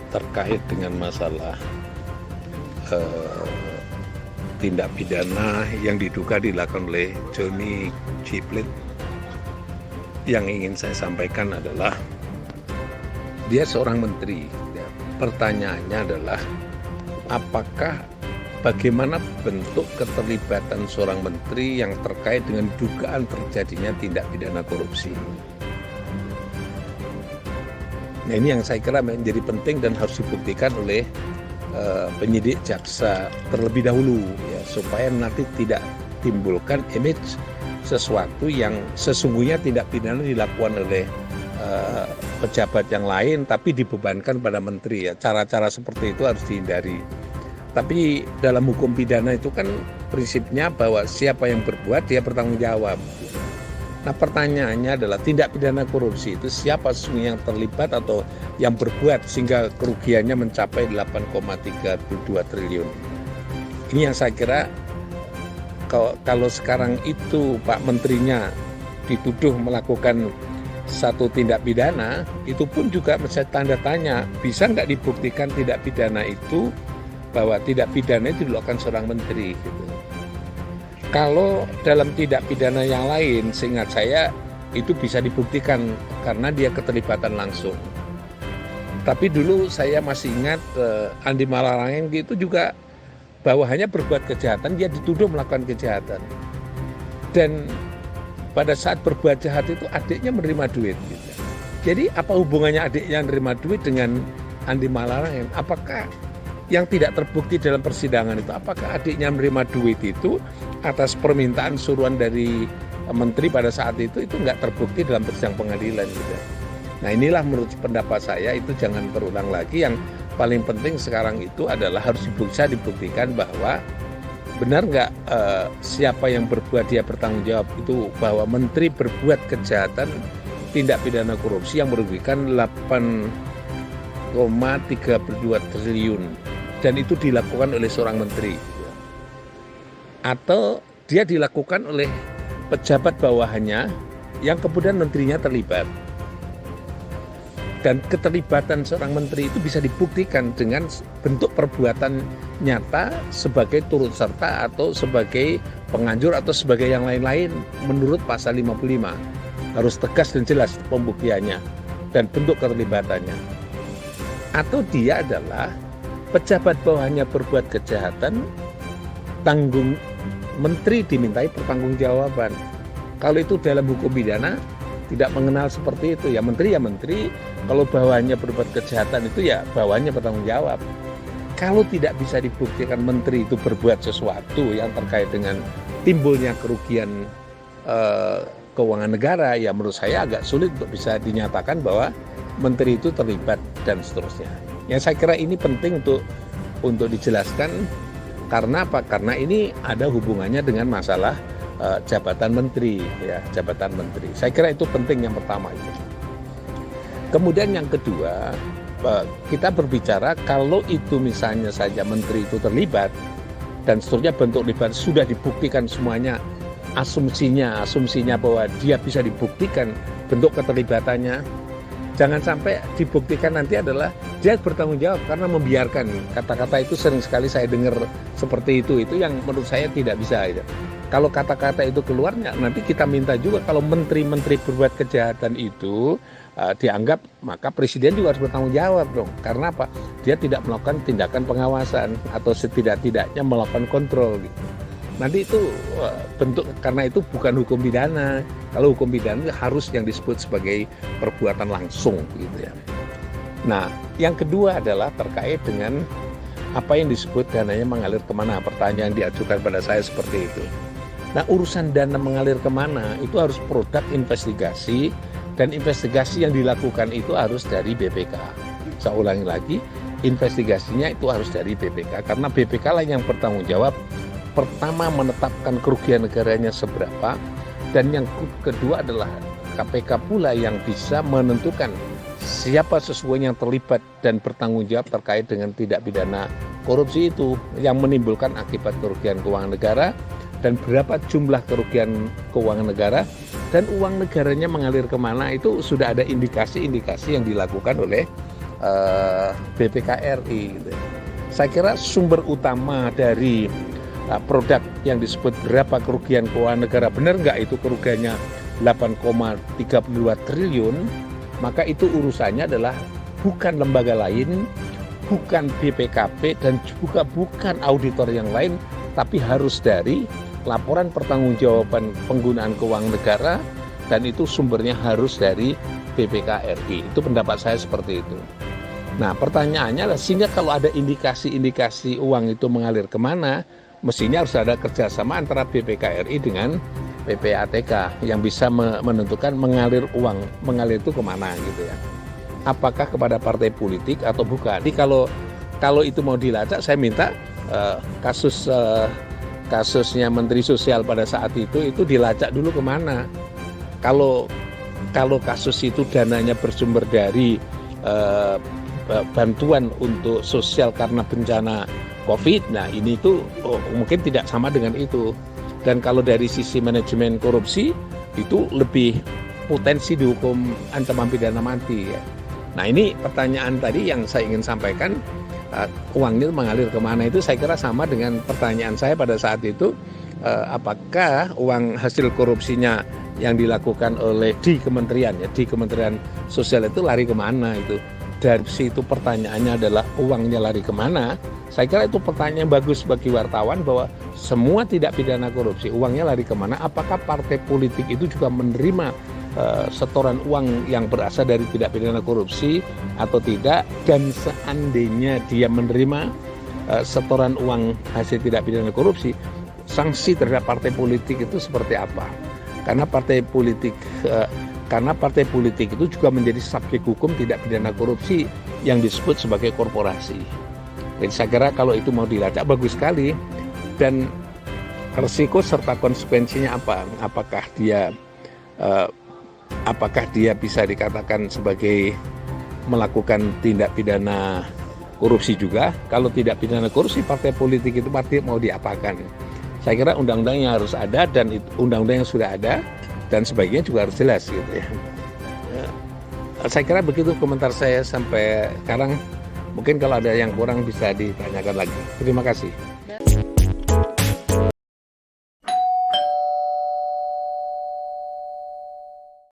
terkait dengan masalah tindak pidana yang diduga dilakukan oleh Johnny G. Plate. Yang ingin saya sampaikan adalah dia seorang menteri. Pertanyaannya adalah bagaimana bentuk keterlibatan seorang menteri yang terkait dengan dugaan terjadinya tindak pidana korupsi. Nah, ini yang saya kira menjadi penting dan harus dibuktikan oleh penyidik jaksa terlebih dahulu, ya, supaya nanti tidak timbulkan image sesuatu yang sesungguhnya tindak pidana dilakukan oleh pejabat yang lain tapi dibebankan pada menteri. Ya, cara-cara seperti itu harus dihindari. Tapi dalam hukum pidana itu kan prinsipnya bahwa siapa yang berbuat dia bertanggung jawab. Nah, pertanyaannya adalah tindak pidana korupsi itu siapa sesungguhnya yang terlibat atau yang berbuat sehingga kerugiannya mencapai 8,32 triliun. Ini yang saya kira kalau sekarang itu Pak Menterinya dituduh melakukan satu tindak pidana, itu pun juga bisa tanda tanya, bisa nggak dibuktikan tindak pidana itu bahwa tindak pidana itu dilakukan seorang menteri gitu. Kalau dalam tindak pidana yang lain, seingat saya itu bisa dibuktikan karena dia keterlibatan langsung. Tapi dulu saya masih ingat Andi Malarangeng itu juga bahwa hanya berbuat kejahatan, dia dituduh melakukan kejahatan. Dan pada saat berbuat jahat itu adiknya menerima duit. Gitu. Jadi apa hubungannya adiknya menerima duit dengan Andi Malarangeng? Apakah yang tidak terbukti dalam persidangan itu, apakah adiknya menerima duit itu atas permintaan suruhan dari menteri pada saat itu nggak terbukti dalam persidangan pengadilan gitu. Nah, inilah menurut pendapat saya itu jangan terulang lagi. Yang paling penting sekarang itu adalah harus bisa dibuktikan bahwa benar nggak siapa yang berbuat dia bertanggung jawab, itu bahwa menteri berbuat kejahatan tindak pidana korupsi yang merugikan 8,32 triliun. Dan itu dilakukan oleh seorang menteri atau dia dilakukan oleh pejabat bawahannya yang kemudian menterinya terlibat. Dan keterlibatan seorang menteri itu bisa dibuktikan dengan bentuk perbuatan nyata sebagai turut serta atau sebagai penganjur atau sebagai yang lain-lain menurut pasal 55. Harus tegas dan jelas pembuktiannya dan bentuk keterlibatannya. Atau dia adalah pejabat bawahnya berbuat kejahatan, tanggung menteri dimintai pertanggungjawaban. Kalau itu dalam hukum pidana tidak mengenal seperti itu, ya menteri, kalau bawahnya berbuat kejahatan itu ya bawahnya bertanggung jawab. Kalau tidak bisa dibuktikan menteri itu berbuat sesuatu yang terkait dengan timbulnya kerugian keuangan negara, ya menurut saya agak sulit untuk bisa dinyatakan bahwa menteri itu terlibat dan seterusnya. Yang saya kira ini penting untuk dijelaskan. Karena apa? Karena ini ada hubungannya dengan masalah jabatan menteri, ya, jabatan menteri. Saya kira itu penting yang pertama itu. Kemudian yang kedua, kita berbicara kalau itu misalnya saja menteri itu terlibat dan seterusnya bentuk terlibat sudah dibuktikan semuanya, asumsinya bahwa dia bisa dibuktikan bentuk keterlibatannya. Jangan sampai dibuktikan nanti adalah dia bertanggung jawab karena membiarkan. Kata-kata itu sering sekali saya dengar seperti itu yang menurut saya tidak bisa. Gitu. Kalau kata-kata itu keluarnya, nanti kita minta juga kalau menteri-menteri berbuat kejahatan itu dianggap, maka presiden juga harus bertanggung jawab dong. Karena apa? Dia tidak melakukan tindakan pengawasan atau setidak-tidaknya melakukan kontrol. Gitu. Nanti itu bentuk, karena itu bukan hukum pidana. Kalau hukum pidana harus yang disebut sebagai perbuatan langsung gitu ya. Nah, yang kedua adalah terkait dengan apa yang disebut dananya mengalir kemana. Pertanyaan diajukan pada saya seperti itu. Nah, urusan dana mengalir kemana itu harus produk investigasi, dan investigasi yang dilakukan itu harus dari BPK. Saya ulangi lagi, investigasinya itu harus dari BPK karena BPK lah yang bertanggung jawab. Pertama, menetapkan kerugian negaranya seberapa, dan yang kedua adalah KPK pula yang bisa menentukan siapa sesungguhnya yang terlibat dan bertanggung jawab terkait dengan tindak pidana korupsi itu yang menimbulkan akibat kerugian keuangan negara, dan berapa jumlah kerugian keuangan negara, dan uang negaranya mengalir kemana. Itu sudah ada indikasi-indikasi yang dilakukan oleh BPKRI gitu. Saya kira sumber utama dari produk yang disebut berapa kerugian keuangan negara, benar nggak itu kerugiannya 8,32 triliun, maka itu urusannya adalah bukan lembaga lain, bukan BPKP, dan juga bukan auditor yang lain, tapi harus dari laporan pertanggungjawaban penggunaan keuangan negara, dan itu sumbernya harus dari BPKRI. Itu pendapat saya seperti itu. Nah, pertanyaannya adalah, sehingga kalau ada indikasi-indikasi uang itu mengalir kemana, mestinya harus ada kerjasama antara BPKRI dengan PPATK yang bisa menentukan mengalir itu kemana gitu ya. Apakah kepada partai politik atau bukan. Jadi kalau itu mau dilacak, saya minta kasusnya Menteri Sosial pada saat itu dilacak dulu kemana. Kalau kasus itu dananya bersumber dari bantuan untuk sosial karena bencana COVID, nah ini itu mungkin tidak sama dengan itu. Dan kalau dari sisi manajemen korupsi, itu lebih potensi dihukum ancaman pidana mati ya. Nah, ini pertanyaan tadi yang saya ingin sampaikan, uangnya mengalir kemana, itu saya kira sama dengan pertanyaan saya pada saat itu, apakah uang hasil korupsinya yang dilakukan oleh di Kementerian Sosial itu lari kemana itu. Dari situ pertanyaannya adalah uangnya lari kemana. Saya kira itu pertanyaan yang bagus bagi wartawan, bahwa semua tidak pidana korupsi, uangnya lari kemana, apakah partai politik itu juga menerima setoran uang yang berasal dari tidak pidana korupsi atau tidak, dan seandainya dia menerima setoran uang hasil tidak pidana korupsi, sanksi terhadap partai politik itu seperti apa. Karena partai politik itu juga menjadi subjek hukum tidak pidana korupsi yang disebut sebagai korporasi. Jadi saya kira kalau itu mau dilacak bagus sekali, dan resiko serta konsekuensinya apa? Apakah dia bisa dikatakan sebagai melakukan tindak pidana korupsi juga? Kalau tidak pidana korupsi, partai politik itu pasti mau diapakan? Saya kira undang-undangnya harus ada, dan undang-undang yang sudah ada dan sebaiknya juga harus jelas gitu ya. Saya kira begitu komentar saya sampai sekarang. Mungkin kalau ada yang kurang bisa ditanyakan lagi. Terima kasih.